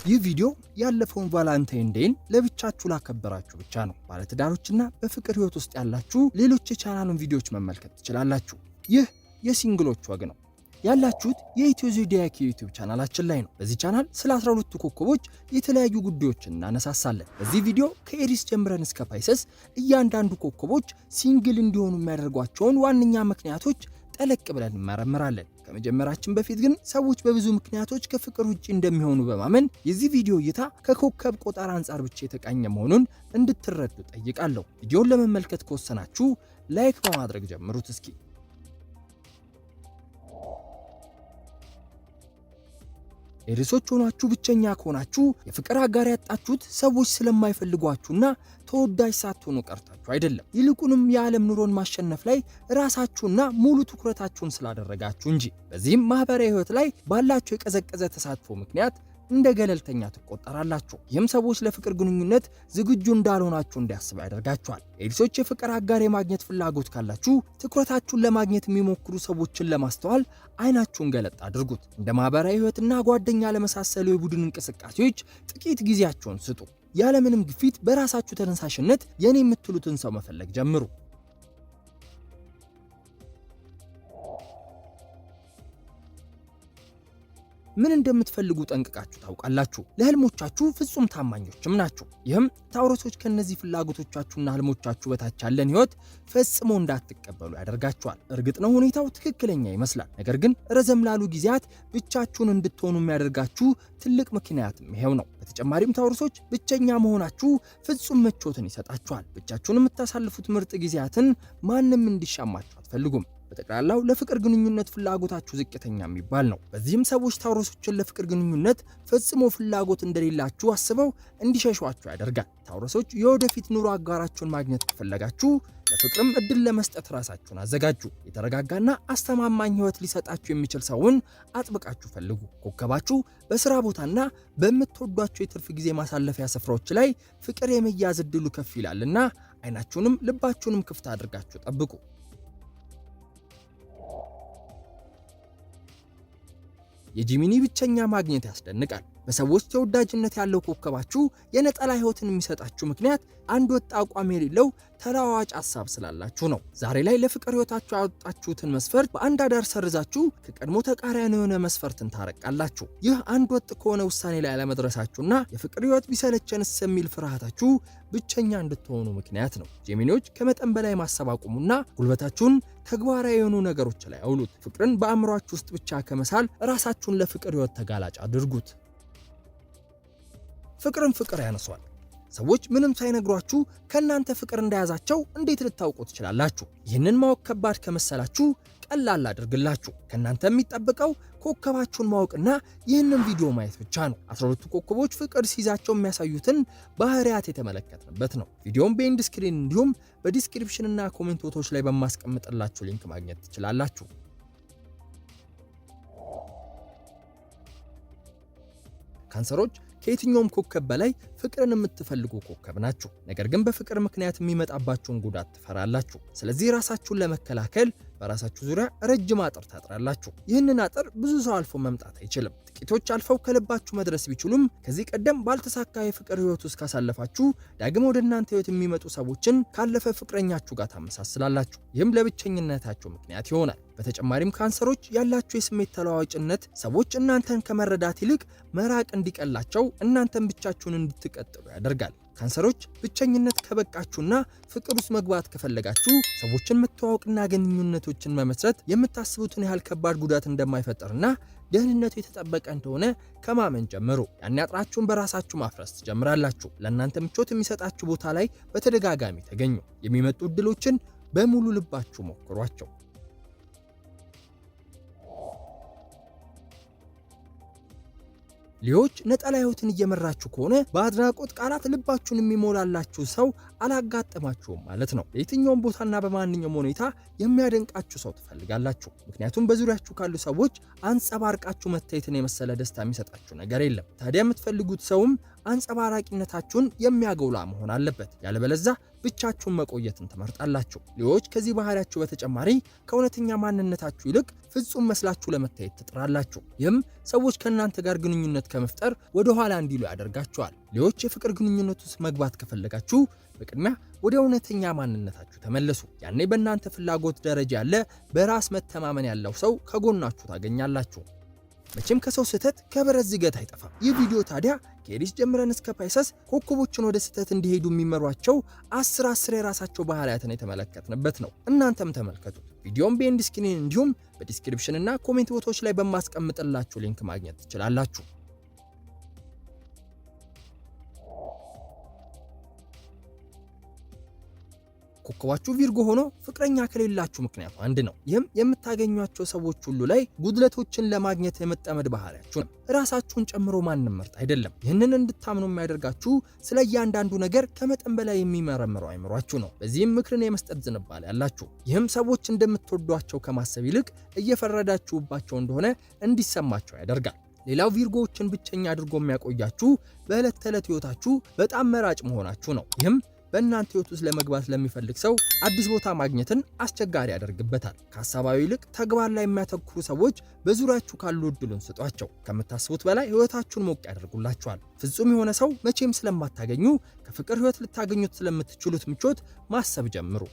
ይህ ቪዲዮ ያለፈውን ቫላንታይን ዴይን ለብቻችሁ ላከበራችሁ ብቻ ነው። ባለትዳሮችና በፍቅር ህይወት ውስጥ ያላችሁ ሌሎች የቻናሉን ቪዲዮዎች መመልከት ትችላላችሁ። ይህ የሲንግሎች ወግ ነው። ያላችሁት የኢትዮ ዞዲያክ ዩቲዩብ ቻናላችን ላይ ነው። በዚህ ቻናል ስለ 12 ኮከቦች የተለያዩ ጉዳዮችን እናነሳሳለን። በዚህ ቪዲዮ ከኤሪስ ጀምረን እስከ ፓይሰስ እያንዳንዱ ኮከቦች ሲንግል እንዲሆኑ የሚያደርጓቸውን ዋነኛ ምክንያቶች ጠለቅ ብለን እንመረምራለን። ከመጀመራችን በፊት ግን ሰዎች በብዙ ምክንያቶች ከፍቅር ውጪ እንደሚሆኑ በማመን የዚህ ቪዲዮ እይታ ከኮከብ ቆጠራ አንፃር ብቻ የተቃኘ መሆኑን እንድትረዱ ጠይቃለሁ። ቪዲዮውን ለመመልከት ከወሰናችሁ ላይክ በማድረግ ጀምሩት። እስኪ ኤሪሶች ሆናችሁ ብቸኛ ከሆናችሁ የፍቅር አጋር ያጣችሁት ሰዎች ስለማይፈልጓችሁና ተወዳጅ ሳትሆኑ ቀርታችሁ አይደለም። ይልቁንም የዓለም ኑሮን ማሸነፍ ላይ ራሳችሁና ሙሉ ትኩረታችሁን ስላደረጋችሁ እንጂ። በዚህም ማህበራዊ ህይወት ላይ ባላችሁ የቀዘቀዘ ተሳትፎ ምክንያት እንደ ገለልተኛ ትቆጠራላችሁ። ይህም ሰዎች ለፍቅር ግንኙነት ዝግጁ እንዳልሆናችሁ እንዲያስቡ ያደርጋችኋል። ኤሪሶች የፍቅር አጋር የማግኘት ፍላጎት ካላችሁ ትኩረታችሁን ለማግኘት የሚሞክሩ ሰዎችን ለማስተዋል አይናችሁን ገለጥ አድርጉት። እንደ ማህበራዊ ህይወትና ጓደኛ ለመሳሰሉ የቡድን እንቅስቃሴዎች ጥቂት ጊዜያችሁን ስጡ። ያለምንም ግፊት በራሳችሁ ተነሳሽነት የኔ የምትሉትን ሰው መፈለግ ጀምሩ። ምን እንደምትፈልጉ ጠንቅቃችሁ ታውቃላችሁ። ለህልሞቻችሁ ፍጹም ታማኞችም ናችሁ። ይህም ታውረሶች ከነዚህ ፍላጎቶቻችሁና ህልሞቻችሁ በታች ያለን ህይወት ፈጽሞ እንዳትቀበሉ ያደርጋችኋል። እርግጥ ነው ሁኔታው ትክክለኛ ይመስላል። ነገር ግን ረዘም ላሉ ጊዜያት ብቻችሁን እንድትሆኑ የሚያደርጋችሁ ትልቅ ምክንያትም ይሄው ነው። በተጨማሪም ታውረሶች ብቸኛ መሆናችሁ ፍጹም ምቾትን ይሰጣችኋል። ብቻችሁን የምታሳልፉት ምርጥ ጊዜያትን ማንም እንዲሻማችሁ አትፈልጉም። በጠቅላላው ለፍቅር ግንኙነት ፍላጎታችሁ ዝቅተኛ የሚባል ነው። በዚህም ሰዎች ታውረሶችን ለፍቅር ግንኙነት ፈጽሞ ፍላጎት እንደሌላችሁ አስበው እንዲሸሿችሁ ያደርጋል። ታውረሶች የወደፊት ኑሮ አጋራችሁን ማግኘት ከፈለጋችሁ ለፍቅርም እድል ለመስጠት ራሳችሁን አዘጋጁ። የተረጋጋና አስተማማኝ ህይወት ሊሰጣችሁ የሚችል ሰውን አጥብቃችሁ ፈልጉ። ኮከባችሁ በስራ ቦታና በምትወዷቸው የትርፍ ጊዜ ማሳለፊያ ስፍራዎች ላይ ፍቅር የመያዝ እድሉ ከፍ ይላልና አይናችሁንም ልባችሁንም ክፍት አድርጋችሁ ጠብቁ። የጂሚኒ ብቸኛ ማግኘት ያስደንቃል። በሰዎች ተወዳጅነት ያለው ኮከባችሁ የነጠላ ህይወትን የሚሰጣችሁ ምክንያት አንድ ወጥ አቋም የሌለው ተለዋዋጭ ሐሳብ ስላላችሁ ነው። ዛሬ ላይ ለፍቅር ህይወታችሁ ያወጣችሁትን መስፈርት በአንድ አዳር ሰርዛችሁ ከቀድሞ ተቃራኒ የሆነ መስፈርትን ታረቃላችሁ። ይህ አንድ ወጥ ከሆነ ውሳኔ ላይ አለመድረሳችሁና የፍቅር ህይወት ቢሰለቸንስ የሚል ፍርሃታችሁ ብቸኛ እንድትሆኑ ምክንያት ነው። ጄሚኒዎች ከመጠን በላይ ማሰብ አቁሙና ጉልበታችሁን ተግባራዊ የሆኑ ነገሮች ላይ አውሉት። ፍቅርን በአእምሯችሁ ውስጥ ብቻ ከመሳል ራሳችሁን ለፍቅር ህይወት ተጋላጭ አድርጉት። ፍቅርን ፍቅር ያነሷል። ሰዎች ምንም ሳይነግሯችሁ ከናንተ ፍቅር እንደያዛቸው እንዴት ልታውቁ ትችላላችሁ? ይህንን ማወቅ ከባድ ከመሰላችሁ ቀላል አድርግላችሁ። ከናንተ የሚጠበቀው ኮከባችሁን ማወቅና ይህንን ቪዲዮ ማየት ብቻ ነው። 12 ኮከቦች ፍቅር ሲይዛቸው የሚያሳዩትን ባህሪያት የተመለከትንበት ነው። ቪዲዮውን በኤንድ ስክሪን እንዲሁም በዲስክሪፕሽንና ኮሜንቶች ላይ በማስቀምጥላችሁ ሊንክ ማግኘት ትችላላችሁ። ካንሰሮች ከየትኛውም ኮከብ በላይ ፍቅርን የምትፈልጉ ኮከብ ናችሁ። ነገር ግን በፍቅር ምክንያት የሚመጣባችሁን ጉዳት ትፈራላችሁ። ስለዚህ ራሳችሁን ለመከላከል በራሳችሁ ዙሪያ ረጅም አጥር ታጥራላችሁ። ይህንን አጥር ብዙ ሰው አልፎ መምጣት አይችልም። ጥቂቶች አልፈው ከልባችሁ መድረስ ቢችሉም ከዚህ ቀደም ባልተሳካ የፍቅር ህይወት ውስጥ ካሳለፋችሁ ዳግም ወደ እናንተ ህይወት የሚመጡ ሰዎችን ካለፈ ፍቅረኛችሁ ጋር ታመሳስላላችሁ። ይህም ለብቸኝነታችሁ ምክንያት ይሆናል። በተጨማሪም ካንሰሮች ያላችሁ የስሜት ተለዋዋጭነት ሰዎች እናንተን ከመረዳት ይልቅ መራቅ እንዲቀላቸው እናንተን ብቻችሁን እንድትቀጥሉ ያደርጋል። ካንሰሮች ብቸኝነት ከበቃችሁና ፍቅር ውስጥ መግባት ከፈለጋችሁ ሰዎችን መተዋወቅና ግንኙነቶችን መመስረት የምታስቡትን ያህል ከባድ ጉዳት እንደማይፈጠርና ደህንነቱ የተጠበቀ እንደሆነ ከማመን ጀምሩ። ያን አጥራችሁን በራሳችሁ ማፍረስ ትጀምራላችሁ። ለእናንተ ምቾት የሚሰጣችሁ ቦታ ላይ በተደጋጋሚ ተገኙ። የሚመጡ እድሎችን በሙሉ ልባችሁ ሞክሯቸው። ሊዮች ነጠላ ህይወትን እየመራችሁ ከሆነ በአድናቆት ቃላት ልባችሁን የሚሞላላችሁ ሰው አላጋጠማችሁም ማለት ነው። በየትኛውም ቦታና በማንኛውም ሁኔታ የሚያደንቃችሁ ሰው ትፈልጋላችሁ። ምክንያቱም በዙሪያችሁ ካሉ ሰዎች አንጸባርቃችሁ መታየትን የመሰለ ደስታ የሚሰጣችሁ ነገር የለም። ታዲያ የምትፈልጉት ሰውም አንጸባራቂነታችሁን የሚያጎላ መሆን አለበት። ያለበለዚያ ብቻችሁን መቆየትን ትመርጣላችሁ። ሌሎች ከዚህ ባህሪያችሁ በተጨማሪ ከእውነተኛ ማንነታችሁ ይልቅ ፍጹም መስላችሁ ለመታየት ትጥራላችሁ። ይህም ሰዎች ከእናንተ ጋር ግንኙነት ከመፍጠር ወደ ኋላ እንዲሉ ያደርጋቸዋል። ሌሎች የፍቅር ግንኙነት ውስጥ መግባት ከፈለጋችሁ በቅድሚያ ወደ እውነተኛ ማንነታችሁ ተመለሱ። ያኔ በእናንተ ፍላጎት ደረጃ ያለ በራስ መተማመን ያለው ሰው ከጎናችሁ ታገኛላችሁ። መቼም ከሰው ስህተት ከብረት ዝገት አይጠፋም። ይህ ቪዲዮ ታዲያ ከኤሪስ ጀምረን እስከ ፓይሰስ ኮከቦችን ወደ ስህተት እንዲሄዱ የሚመሯቸው 10 የራሳቸው ባህሪያትን የተመለከትንበት ነው። እናንተም ተመልከቱት። ቪዲዮውን በኤንድ ስክሪን እንዲሁም በዲስክሪፕሽን እና ኮሜንት ቦታዎች ላይ በማስቀምጥላችሁ ሊንክ ማግኘት ትችላላችሁ። ኮከባችሁ ቪርጎ ሆኖ ፍቅረኛ ከሌላችሁ ምክንያቱ አንድ ነው። ይህም የምታገኟቸው ሰዎች ሁሉ ላይ ጉድለቶችን ለማግኘት የመጠመድ ባህሪያችሁ ነው። ራሳችሁን ጨምሮ ማንም ምርጥ አይደለም። ይህንን እንድታምኑ የሚያደርጋችሁ ስለ እያንዳንዱ ነገር ከመጠን በላይ የሚመረምረው አይምሯችሁ ነው። በዚህም ምክርን የመስጠት ዝንባሌ ያላችሁ። ይህም ሰዎች እንደምትወዷቸው ከማሰብ ይልቅ እየፈረዳችሁባቸው እንደሆነ እንዲሰማቸው ያደርጋል። ሌላው ቪርጎዎችን ብቸኛ አድርጎ የሚያቆያችሁ በዕለት ተዕለት ህይወታችሁ በጣም መራጭ መሆናችሁ ነው። ይህም በእናንተ ህይወት ውስጥ ለመግባት ለሚፈልግ ሰው አዲስ ቦታ ማግኘትን አስቸጋሪ ያደርግበታል። ከሐሳባዊ ይልቅ ተግባር ላይ የሚያተኩሩ ሰዎች በዙሪያችሁ ካሉ እድሉን ስጧቸው። ከምታስቡት በላይ ህይወታችሁን ሞቅ ያደርጉላችኋል። ፍጹም የሆነ ሰው መቼም ስለማታገኙ ከፍቅር ህይወት ልታገኙት ስለምትችሉት ምቾት ማሰብ ጀምሩ።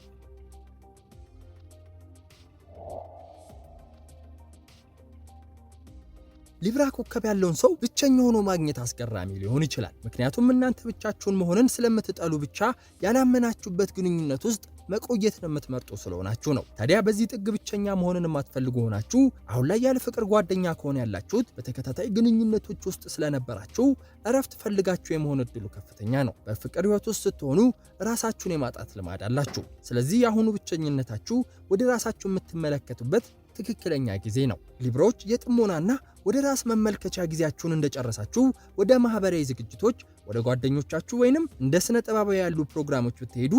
ሊብራ ኮከብ ያለውን ሰው ብቸኛ ሆኖ ማግኘት አስገራሚ ሊሆን ይችላል። ምክንያቱም እናንተ ብቻችሁን መሆንን ስለምትጠሉ ብቻ ያላመናችሁበት ግንኙነት ውስጥ መቆየትን የምትመርጡ ስለሆናችሁ ነው። ታዲያ በዚህ ጥግ ብቸኛ መሆንን የማትፈልጉ ሆናችሁ አሁን ላይ ያለ ፍቅር ጓደኛ ከሆነ ያላችሁት በተከታታይ ግንኙነቶች ውስጥ ስለነበራችሁ እረፍት ፈልጋችሁ የመሆን እድሉ ከፍተኛ ነው። በፍቅር ህይወት ውስጥ ስትሆኑ ራሳችሁን የማጣት ልማድ አላችሁ። ስለዚህ የአሁኑ ብቸኝነታችሁ ወደ ራሳችሁ የምትመለከቱበት ትክክለኛ ጊዜ ነው። ሊብራዎች የጥሞናና ወደ ራስ መመልከቻ ጊዜያችሁን እንደጨረሳችሁ ወደ ማህበራዊ ዝግጅቶች፣ ወደ ጓደኞቻችሁ ወይንም እንደ ስነ ጥበባዊ ያሉ ፕሮግራሞች ብትሄዱ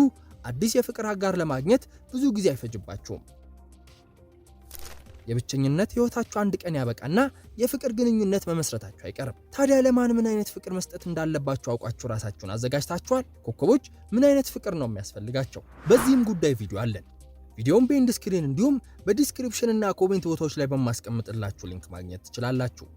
አዲስ የፍቅር አጋር ለማግኘት ብዙ ጊዜ አይፈጅባችሁም። የብቸኝነት ህይወታችሁ አንድ ቀን ያበቃና የፍቅር ግንኙነት መመስረታችሁ አይቀርም። ታዲያ ለማን ምን አይነት ፍቅር መስጠት እንዳለባችሁ አውቃችሁ ራሳችሁን አዘጋጅታችኋል? ኮከቦች ምን አይነት ፍቅር ነው የሚያስፈልጋቸው? በዚህም ጉዳይ ቪዲዮ አለን። ቪዲዮውን በኤንድ ስክሪን እንዲሁም በዲስክሪፕሽን እና ኮሜንት ቦታዎች ላይ በማስቀምጥላችሁ ሊንክ ማግኘት ትችላላችሁ።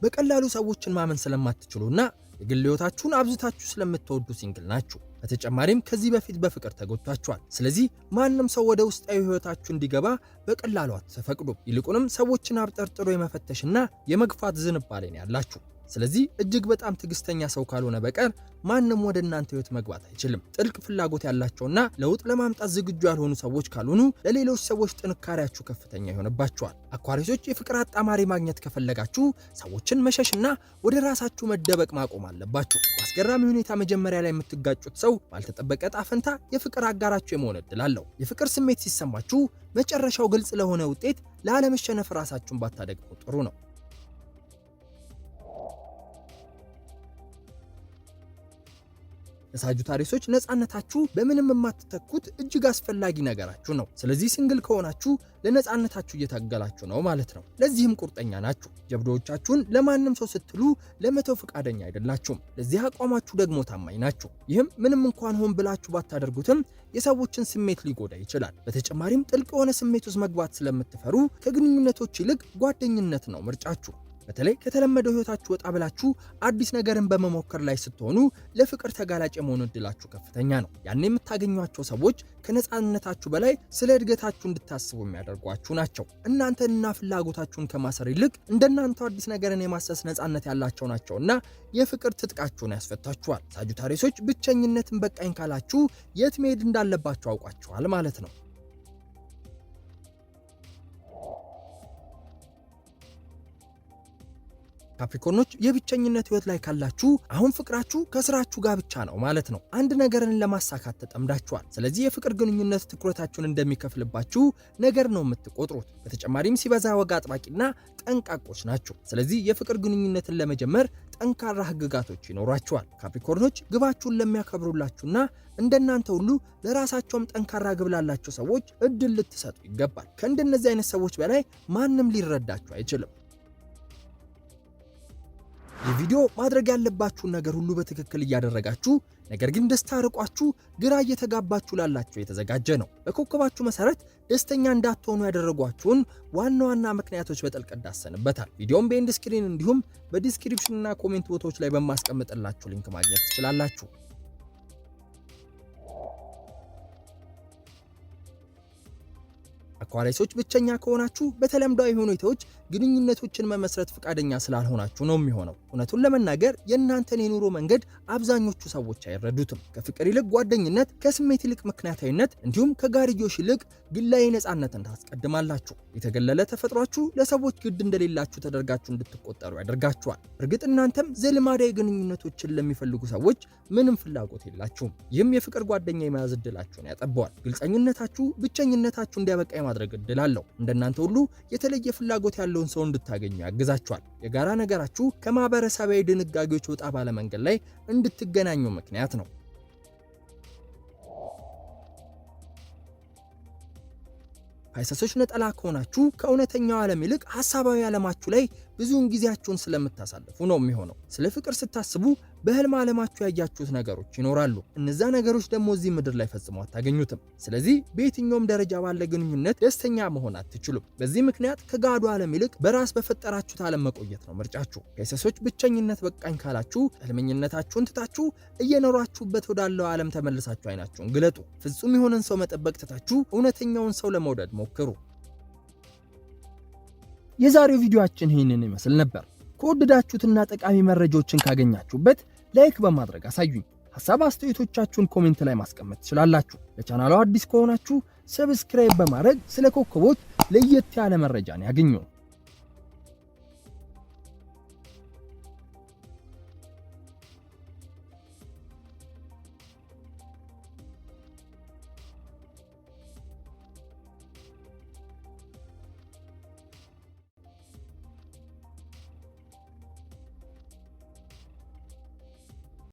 በቀላሉ ሰዎችን ማመን ስለማትችሉና የግል ህይወታችሁን አብዝታችሁ ስለምትወዱ ሲንግል ናችሁ። በተጨማሪም ከዚህ በፊት በፍቅር ተጎድታችኋል። ስለዚህ ማንም ሰው ወደ ውስጣዊ ህይወታችሁ እንዲገባ በቀላሉ አትፈቅዱ። ይልቁንም ሰዎችን አብጠርጥሮ የመፈተሽና የመግፋት ዝንባሌን ያላችሁ። ስለዚህ እጅግ በጣም ትዕግስተኛ ሰው ካልሆነ በቀር ማንም ወደ እናንተ ህይወት መግባት አይችልም። ጥልቅ ፍላጎት ያላቸውና ለውጥ ለማምጣት ዝግጁ ያልሆኑ ሰዎች ካልሆኑ ለሌሎች ሰዎች ጥንካሬያችሁ ከፍተኛ ይሆንባቸዋል። አኳሪሶች የፍቅር አጣማሪ ማግኘት ከፈለጋችሁ ሰዎችን መሸሽና ወደ ራሳችሁ መደበቅ ማቆም አለባችሁ። በአስገራሚ ሁኔታ መጀመሪያ ላይ የምትጋጩት ሰው ባልተጠበቀ ጣፈንታ የፍቅር አጋራችሁ የመሆን እድል አለው። የፍቅር ስሜት ሲሰማችሁ መጨረሻው ግልጽ ለሆነ ውጤት ላለመሸነፍ ራሳችሁን ባታደግሙ ጥሩ ነው። ለሳጁታሪሶች ነፃነታችሁ በምንም የማትተኩት እጅግ አስፈላጊ ነገራችሁ ነው። ስለዚህ ሲንግል ከሆናችሁ ለነፃነታችሁ እየታገላችሁ ነው ማለት ነው። ለዚህም ቁርጠኛ ናችሁ። ጀብዶዎቻችሁን ለማንም ሰው ስትሉ ለመተው ፈቃደኛ አይደላችሁም። ለዚህ አቋማችሁ ደግሞ ታማኝ ናችሁ። ይህም ምንም እንኳን ሆን ብላችሁ ባታደርጉትም የሰዎችን ስሜት ሊጎዳ ይችላል። በተጨማሪም ጥልቅ የሆነ ስሜት ውስጥ መግባት ስለምትፈሩ ከግንኙነቶች ይልቅ ጓደኝነት ነው ምርጫችሁ። በተለይ ከተለመደው ህይወታችሁ ወጣ ብላችሁ አዲስ ነገርን በመሞከር ላይ ስትሆኑ ለፍቅር ተጋላጭ የመሆን እድላችሁ ከፍተኛ ነው። ያን የምታገኟቸው ሰዎች ከነፃነታችሁ በላይ ስለ እድገታችሁ እንድታስቡ የሚያደርጓችሁ ናቸው። እናንተንና ፍላጎታችሁን ከማሰር ይልቅ እንደናንተው አዲስ ነገርን የማሰስ ነፃነት ያላቸው ናቸውና የፍቅር ትጥቃችሁን ያስፈታችኋል። ሳጁታሪሶች ብቸኝነትን በቃኝ ካላችሁ የት መሄድ እንዳለባችሁ አውቃችኋል ማለት ነው። ካፕሪኮርኖች የብቸኝነት ህይወት ላይ ካላችሁ አሁን ፍቅራችሁ ከስራችሁ ጋር ብቻ ነው ማለት ነው። አንድ ነገርን ለማሳካት ተጠምዳችኋል። ስለዚህ የፍቅር ግንኙነት ትኩረታችሁን እንደሚከፍልባችሁ ነገር ነው የምትቆጥሩት። በተጨማሪም ሲበዛ ወግ አጥባቂና ጠንቃቆች ናችሁ። ስለዚህ የፍቅር ግንኙነትን ለመጀመር ጠንካራ ህግጋቶች ይኖራቸዋል። ካፕሪኮርኖች ግባችሁን ለሚያከብሩላችሁና እንደናንተ ሁሉ ለራሳቸውም ጠንካራ ግብ ላላቸው ሰዎች እድል ልትሰጡ ይገባል። ከእንደነዚህ አይነት ሰዎች በላይ ማንም ሊረዳችሁ አይችልም። የቪዲዮ ማድረግ ያለባችሁን ነገር ሁሉ በትክክል እያደረጋችሁ ነገር ግን ደስታ ርቋችሁ ግራ እየተጋባችሁ ላላችሁ የተዘጋጀ ነው። በኮከባችሁ መሰረት ደስተኛ እንዳትሆኑ ያደረጓችሁን ዋና ዋና ምክንያቶች በጥልቀት ዳሰንበታል። ቪዲዮውን በኤንድ ስክሪን እንዲሁም በዲስክሪፕሽን እና ኮሜንት ቦታዎች ላይ በማስቀምጥላችሁ ሊንክ ማግኘት ትችላላችሁ። አኳሪሶች ብቸኛ ከሆናችሁ በተለምዳዊ ሁኔታዎች ግንኙነቶችን መመስረት ፈቃደኛ ስላልሆናችሁ ነው የሚሆነው። እውነቱን ለመናገር የእናንተን የኑሮ መንገድ አብዛኞቹ ሰዎች አይረዱትም። ከፍቅር ይልቅ ጓደኝነት፣ ከስሜት ይልቅ ምክንያታዊነት እንዲሁም ከጋርዮሽ ይልቅ ግላዊ ነፃነትን ታስቀድማላችሁ። የተገለለ ተፈጥሯችሁ ለሰዎች ግድ እንደሌላችሁ ተደርጋችሁ እንድትቆጠሩ ያደርጋችኋል። እርግጥ እናንተም ዘልማዳዊ ግንኙነቶችን ለሚፈልጉ ሰዎች ምንም ፍላጎት የላችሁም። ይህም የፍቅር ጓደኛ የመያዝ እድላችሁን ያጠበዋል። ግልጸኝነታችሁ ብቸኝነታችሁ እንዲያበቃ የማድረግ እድል አለው። እንደናንተ ሁሉ የተለየ ፍላጎት ያለውን ሰው እንድታገኙ ያግዛችኋል። የጋራ ነገራችሁ ከማህበረሰባዊ ድንጋጌዎች ወጣ ባለ መንገድ ላይ እንድትገናኙ ምክንያት ነው። ፓይሰሶች ነጠላ ከሆናችሁ ከእውነተኛው ዓለም ይልቅ ሐሳባዊ ዓለማችሁ ላይ ብዙውን ጊዜያችሁን ስለምታሳልፉ ነው የሚሆነው። ስለ ፍቅር ስታስቡ በህልም ዓለማችሁ ያያችሁት ነገሮች ይኖራሉ። እነዛ ነገሮች ደግሞ እዚህ ምድር ላይ ፈጽሞ አታገኙትም። ስለዚህ በየትኛውም ደረጃ ባለ ግንኙነት ደስተኛ መሆን አትችሉም። በዚህ ምክንያት ከጋዱ ዓለም ይልቅ በራስ በፈጠራችሁት ዓለም መቆየት ነው ምርጫችሁ። ፓይሰሶች ብቸኝነት በቃኝ ካላችሁ ህልመኝነታችሁን ትታችሁ እየኖራችሁበት ወዳለው ዓለም ተመልሳችሁ አይናችሁን ግለጡ። ፍጹም የሆነን ሰው መጠበቅ ትታችሁ እውነተኛውን ሰው ለመውደድ ሞክሩ። የዛሬው ቪዲዮአችን ይህንን ይመስል ነበር። ከወደዳችሁትና ጠቃሚ መረጃዎችን ካገኛችሁበት ላይክ በማድረግ አሳዩኝ። ሐሳብ አስተያየቶቻችሁን ኮሜንት ላይ ማስቀመጥ ትችላላችሁ። ለቻናሉ አዲስ ከሆናችሁ ሰብስክራይብ በማድረግ ስለ ኮከቦች ለየት ያለ መረጃን ያገኙ።